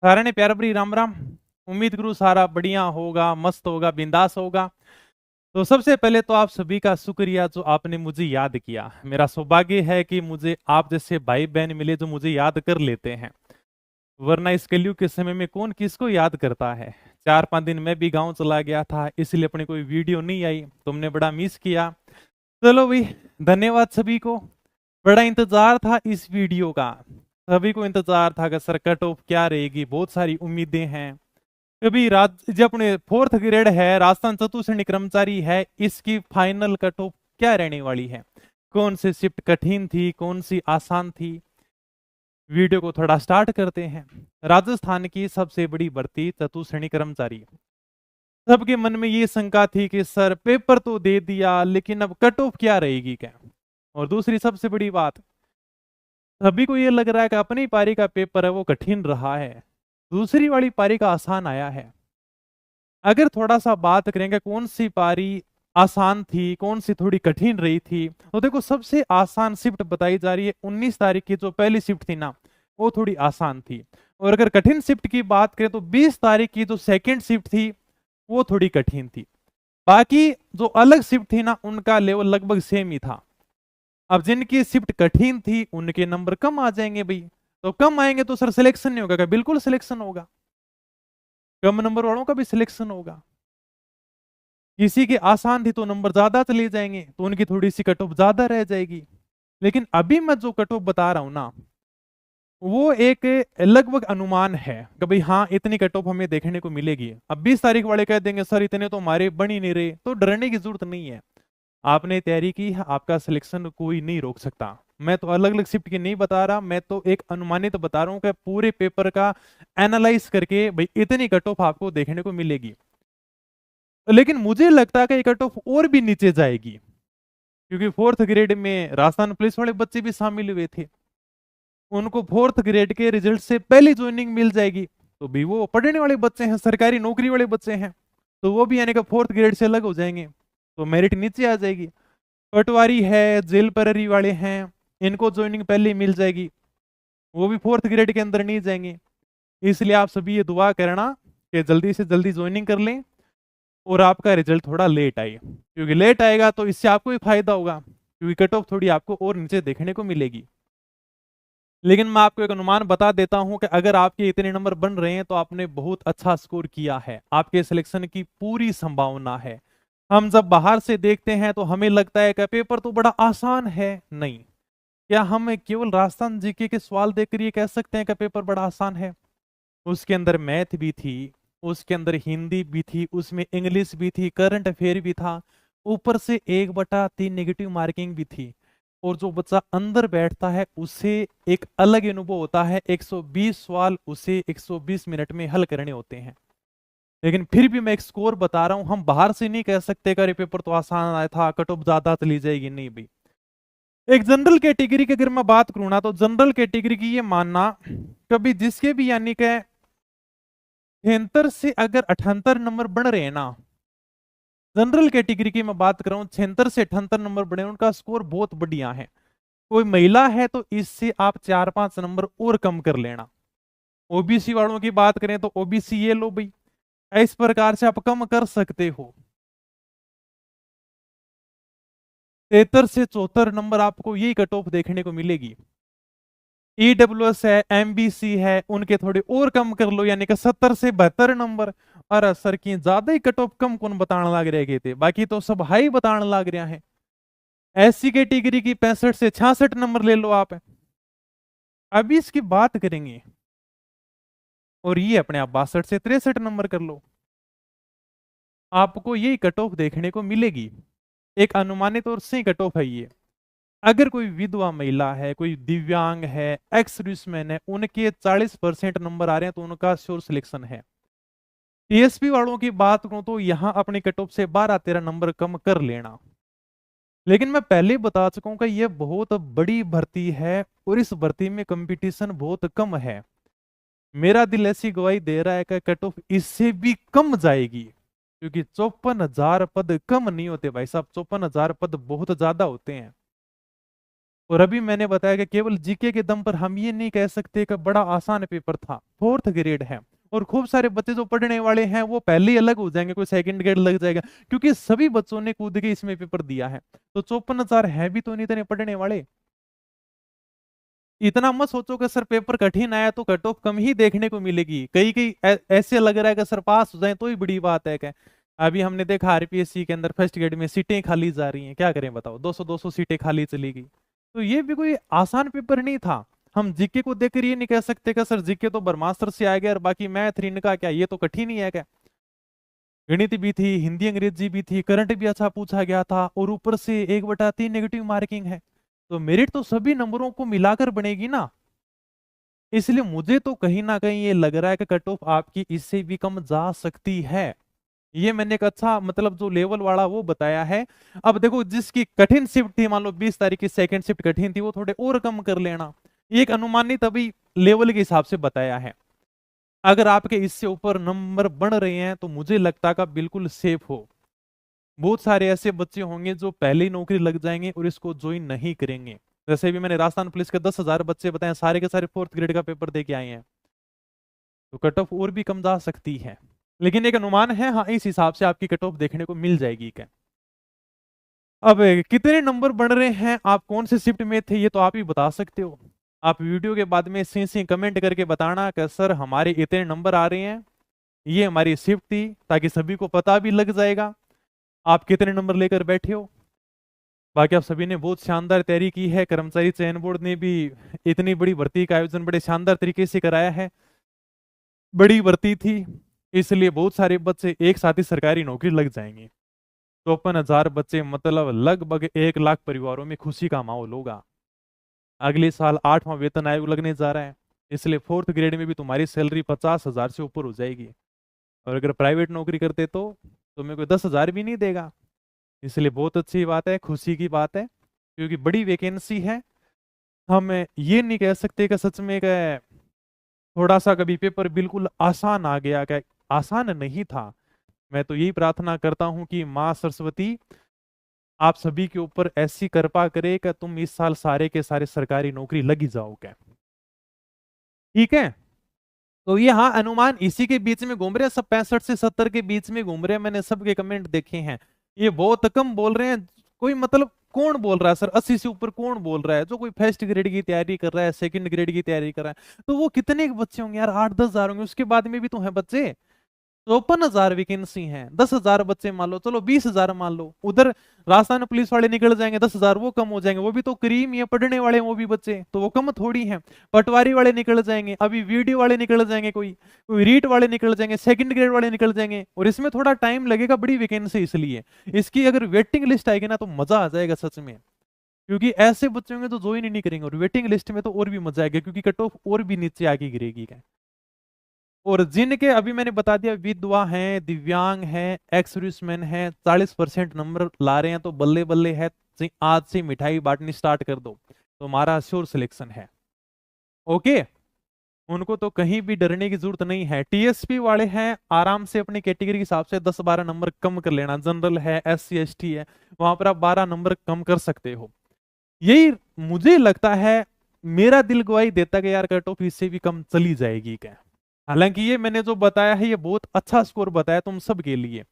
सारे ने प्यार भरी राम राम। उम्मीद करूँ सारा बढ़िया होगा, मस्त होगा, बिंदास होगा। तो सबसे पहले तो आप सभी का शुक्रिया जो आपने मुझे याद किया। मेरा सौभाग्य है कि मुझे आप जैसे भाई बहन मिले जो मुझे याद कर लेते हैं, वरना इस कलयुग के समय में कौन किसको याद करता है। 4-5 दिन मैं भी गांव चला गया था, इसलिए अपनी कोई वीडियो नहीं आई, तुमने बड़ा मिस किया। चलो भाई, धन्यवाद सभी को। बड़ा इंतजार था इस वीडियो का, सभी को इंतजार था कि सर कट ऑफ क्या रहेगी, बहुत सारी उम्मीदें हैं। कभी जो अपने फोर्थ ग्रेड है, राजस्थान चतुर्थ श्रेणी कर्मचारी है, इसकी फाइनल कट ऑफ क्या रहने वाली है, कौन सी शिफ्ट कठिन थी, कौन सी आसान थी। वीडियो को थोड़ा स्टार्ट करते हैं। राजस्थान की सबसे बड़ी भर्ती चतुर्थ श्रेणी कर्मचारी। सबके मन में ये शंका थी कि सर पेपर तो दे दिया, लेकिन अब कट ऑफ क्या रहेगी क्या। और दूसरी सबसे बड़ी बात, सभी को ये लग रहा है कि अपनी पारी का पेपर है वो कठिन रहा है, दूसरी वाली पारी का आसान आया है। अगर थोड़ा सा बात करेंगे कौन सी पारी आसान थी, कौन सी थोड़ी कठिन रही थी, तो देखो सबसे आसान शिफ्ट बताई जा रही है 19 तारीख की जो पहली शिफ्ट थी ना, वो थोड़ी आसान थी। और अगर कठिन शिफ्ट की बात करें तो 20 तारीख की जो सेकेंड शिफ्ट थी वो थोड़ी कठिन थी। बाकी जो अलग शिफ्ट थी ना, उनका लेवल लगभग सेम ही था। अब जिनकी शिफ्ट कठिन थी उनके नंबर कम आ जाएंगे भाई। तो कम आएंगे तो सर सिलेक्शन नहीं होगा क्या? बिल्कुल सिलेक्शन होगा, कम नंबर वालों का भी सिलेक्शन होगा। किसी की आसान थी तो नंबर ज्यादा चले जाएंगे, तो उनकी थोड़ी सी कट ऑफ ज्यादा रह जाएगी। लेकिन अभी मैं जो कट ऑफ बता रहा हूं ना, वो एक लगभग अनुमान है कि भाई हाँ इतनी कट ऑफ हमें देखने को मिलेगी। अब 20 तारीख वाले कह देंगे सर इतने तो हमारे बन ही नहीं रहे, तो डरने की जरूरत नहीं है। आपने तैयारी की है, आपका सिलेक्शन कोई नहीं रोक सकता। मैं तो अलग अलग शिफ्ट की नहीं बता रहा, मैं तो एक अनुमानित बता रहा हूँ कि पूरे पेपर का एनालाइज करके भाई इतनी कट ऑफ आपको देखने को मिलेगी। लेकिन मुझे लगता है कि ये कट ऑफ और भी नीचे जाएगी, क्योंकि फोर्थ ग्रेड में राजस्थान पुलिस वाले बच्चे भी शामिल हुए थे। उनको फोर्थ ग्रेड के रिजल्ट से पहली ज्वाइनिंग मिल जाएगी, तो भी वो पढ़ने वाले बच्चे हैं, सरकारी नौकरी वाले बच्चे हैं, तो वो भी यानी कि फोर्थ ग्रेड से अलग हो जाएंगे, तो मेरिट नीचे आ जाएगी। पटवारी है, जेल प्रहरी वाले हैं, इनको ज्वाइनिंग पहले ही मिल जाएगी, वो भी फोर्थ ग्रेड के अंदर नहीं जाएंगे। इसलिए आप सभी ये दुआ करना कि जल्दी से जल्दी ज्वाइनिंग कर लें और आपका रिजल्ट थोड़ा लेट आए, क्योंकि लेट आएगा तो इससे आपको भी फायदा होगा, क्योंकि कट ऑफ थोड़ी आपको और नीचे देखने को मिलेगी। लेकिन मैं आपको एक अनुमान बता देता हूं कि अगर आपके इतने नंबर बन रहे हैं तो आपने बहुत अच्छा स्कोर किया है, आपके सिलेक्शन की पूरी संभावना है। हम जब बाहर से देखते हैं तो हमें लगता है कि पेपर तो बड़ा आसान है, नहीं। क्या हम केवल राजस्थान जीके के सवाल देखकर ये कह सकते हैं कि पेपर बड़ा आसान है? उसके अंदर मैथ भी थी, उसके अंदर हिंदी भी थी, उसमें इंग्लिश भी थी, करंट अफेयर भी था, ऊपर से 1/3 नेगेटिव मार्किंग भी थी। और जो बच्चा अंदर बैठता है उसे एक अलग अनुभव होता है, 120 सवाल उसे 120 मिनट में हल करने होते हैं। लेकिन फिर भी मैं एक स्कोर बता रहा हूं, हम बाहर से नहीं कह सकते कि अरे पेपर तो आसान आया था, कट ऑफ ज्यादा चली जाएगी, नहीं भाई। एक जनरल कैटेगरी की अगर मैं बात करूँ ना, तो जनरल कैटेगरी की ये मानना, कभी जिसके भी यानी कि 76 से अगर 78 नंबर बन रहे हैं ना, जनरल कैटेगरी की मैं बात कर रहा हूँ, 76 से 78 नंबर बने, उनका स्कोर बहुत बढ़िया है। कोई महिला है तो इससे आप 4-5 नंबर और कम कर लेना। ओबीसी वालों की बात करें तो ओबीसी ये लो भाई, इस प्रकार से आप कम कर सकते हो। 73 से 74 नंबर आपको यही कट ऑफ देखने को मिलेगी। ईडब्ल्यूएस है, एमबीसी है, उनके थोड़े और कम कर लो, यानी कि 70 से 72 नंबर। और सर की ज्यादा ही कट ऑफ कम कौन बताने लग रहे थे, बाकी तो सब हाई बताने लग रहे हैं। एससी कैटेगरी की 65 से 66 नंबर ले लो आप। अभी इसकी बात करेंगे, और ये अपने आप 62 से 63 नंबर कर लो, आपको यही कट ऑफ देखने को मिलेगी। एक अनुमानित और सही कट ऑफ है ये। अगर कोई विधवा महिला है, कोई दिव्यांग है, एक्स सर्विसमैन है, उनके 40% नंबर आ रहे हैं तो उनका श्योर सिलेक्शन है। टीएसपी वालों की बात करूं तो यहां अपनी कट ऑफ से 12-13 नंबर कम कर लेना। लेकिन मैं पहले ही बता चुका हूं कि यह बहुत बड़ी भर्ती है और इस भर्ती में कंपटीशन बहुत कम है। मेरा दिल ऐसी गवाही दे रहा है कि कट ऑफ इससे भी कम जाएगी, क्योंकि 54,000 पद कम नहीं होते भाई साहब, 54,000 पद बहुत ज्यादा होते हैं। और अभी मैंने बताया कि केवल जीके के दम पर हम ये नहीं कह सकते कि बड़ा आसान पेपर था, 4th ग्रेड है, और खूब सारे बच्चे जो पढ़ने वाले हैं वो पहले ही अलग हो जाएंगे, कोई 2nd ग्रेड लग जाएगा, क्योंकि सभी बच्चों ने कूद के इसमें पेपर दिया है। तो 54,000 है भी तो नहीं इतने पढ़ने वाले। इतना मत सोचो कि सर पेपर कठिन आया तो कट ऑफ कम ही देखने को मिलेगी, कई कई ऐसे लग रहा है कि सर पास हो जाए तो ही बड़ी बात है। क्या अभी हमने देखा आरपीएससी के अंदर फर्स्ट ग्रेड में सीटें खाली जा रही हैं, क्या करें बताओ, 200-200 सीटें खाली चली गई। तो ये भी कोई आसान पेपर नहीं था। हम जीके को देखकर ये नहीं कह सकते कि सर जीके तो ब्रह्मास्त्र से आ गया और बाकी मैथ इनका क्या, ये तो कठिन ही है क्या। गणित भी थी, हिंदी अंग्रेजी भी थी, करंट भी अच्छा पूछा गया था, और ऊपर से 1/3 नेगेटिव मार्किंग है। तो मेरिट तो सभी नंबरों को मिलाकर बनेगी ना। इसलिए मुझे तो कहीं ना कहीं ये लग रहा है कि कट ऑफ आपकी इससे भी कम जा सकती है। ये मैंने एक अच्छा मतलब जो लेवल वाला वो बताया है। अब देखो जिसकी कठिन शिफ्ट थी, मान लो 20 तारीख की सेकंड शिफ्ट कठिन थी, वो थोड़े और कम कर लेना। ये एक अनुमानित अभी लेवल के हिसाब से बताया है। अगर आपके इससे ऊपर नंबर बढ़ रहे हैं तो मुझे लगता का बिल्कुल सेफ हो। बहुत सारे ऐसे बच्चे होंगे जो पहले ही नौकरी लग जाएंगे और इसको ज्वाइन नहीं करेंगे। जैसे भी मैंने राजस्थान पुलिस के 10,000 बच्चे बताए, सारे के सारे 4th ग्रेड का पेपर दे के आए हैं। तो कट ऑफ और भी कम जा सकती है, लेकिन एक अनुमान है, हाँ इस हिसाब से आपकी कट ऑफ देखने को मिल जाएगी। क्या अब कितने नंबर बढ़ रहे हैं, आप कौन से शिफ्ट में थे, ये तो आप ही बता सकते हो। आप वीडियो के बाद में सी कमेंट करके बताना कि सर हमारे इतने नंबर आ रहे हैं, ये हमारी शिफ्ट थी, ताकि सभी को पता भी लग जाएगा आप कितने नंबर लेकर बैठे हो। बाकी आप सभी ने बहुत शानदार तैयारी की है, कर्मचारी चयन बोर्ड ने भी इतनी बड़ी भर्ती का आयोजन बड़े शानदार तरीके से कराया है। बड़ी भर्ती थी, इसलिए बहुत सारे बच्चे एक साथ ही सरकारी नौकरी लग जाएंगे। 54,000 बच्चे मतलब लगभग 1 लाख परिवारों में खुशी का माहौल होगा। अगले साल 8वां वेतन आयोग लगने जा रहा है, इसलिए 4th ग्रेड में भी तुम्हारी सैलरी 50,000 से ऊपर हो जाएगी। और अगर प्राइवेट नौकरी करते तो तुम्हें कोई 10,000 भी नहीं देगा। इसलिए बहुत अच्छी बात है, खुशी की बात है, क्योंकि बड़ी वैकेंसी है। हम ये नहीं कह सकते कि सच में थोड़ा सा कभी पेपर बिल्कुल आसान आ गया, क्या आसान नहीं था। मैं तो यही प्रार्थना करता हूं कि माँ सरस्वती आप सभी के ऊपर ऐसी कृपा करे कि तुम इस साल सारे के सारे सरकारी नौकरी लगी जाओ। क्या ठीक है। तो ये हाँ अनुमान इसी के बीच में घूम रहे हैं, सब 65 से 70 के बीच में घूम रहे हैं। मैंने सबके कमेंट देखे हैं, ये बहुत कम बोल रहे हैं। कोई मतलब कौन बोल रहा है सर 80 से ऊपर, कौन बोल रहा है। जो कोई फर्स्ट ग्रेड की तैयारी कर रहा है, 2nd ग्रेड की तैयारी कर रहा है, तो वो कितने बच्चे होंगे यार, 8-10 हजार होंगे। उसके बाद में भी तो हैं बच्चे। 54,000 वैकेंसी हैं, 10,000 बच्चे मान लो, चलो 20,000 मान लो। उधर राजस्थान पुलिस वाले निकल जाएंगे, 10,000 वो कम हो जाएंगे, वो भी तो करीम ये पढ़ने वाले हैं, वो भी बच्चे तो वो कम थोड़ी हैं। पटवारी वाले निकल जाएंगे, अभी वीडियो वाले निकल जाएंगे, कोई कोई रीट वाले निकल जाएंगे, 2nd ग्रेड वाले निकल जाएंगे, और इसमें थोड़ा टाइम लगेगा, बड़ी वैकेंसी इसलिए। इसकी अगर वेटिंग लिस्ट आएगी ना तो मजा आ जाएगा सच में, क्योंकि ऐसे बच्चे होंगे तो ज्वाइन ही नहीं करेंगे, और वेटिंग लिस्ट में तो और भी मजा आएगा, क्योंकि कट ऑफ और भी नीचे आके गिरेगी। क्या और जिनके अभी मैंने बता दिया विधवा हैं, दिव्यांग हैं, एक्स सर्विसमैन हैं, 40% नंबर ला रहे हैं, तो बल्ले बल्ले है, आज से मिठाई बांटनी स्टार्ट कर दो, तो हमारा श्योर सिलेक्शन है। ओके, उनको तो कहीं भी डरने की जरूरत नहीं है। टीएसपी वाले हैं, आराम से अपनी कैटेगरी के हिसाब से 10-12 नंबर कम कर लेना। जनरल है, SC ST है, वहां पर आप 12 नंबर कम कर सकते हो। यही मुझे लगता है, मेरा दिल गवाही देता कि यार कट ऑफ इससे भी कम चली जाएगी। क्या हालांकि ये मैंने जो बताया है ये बहुत अच्छा स्कोर बताया तुम सब के लिए।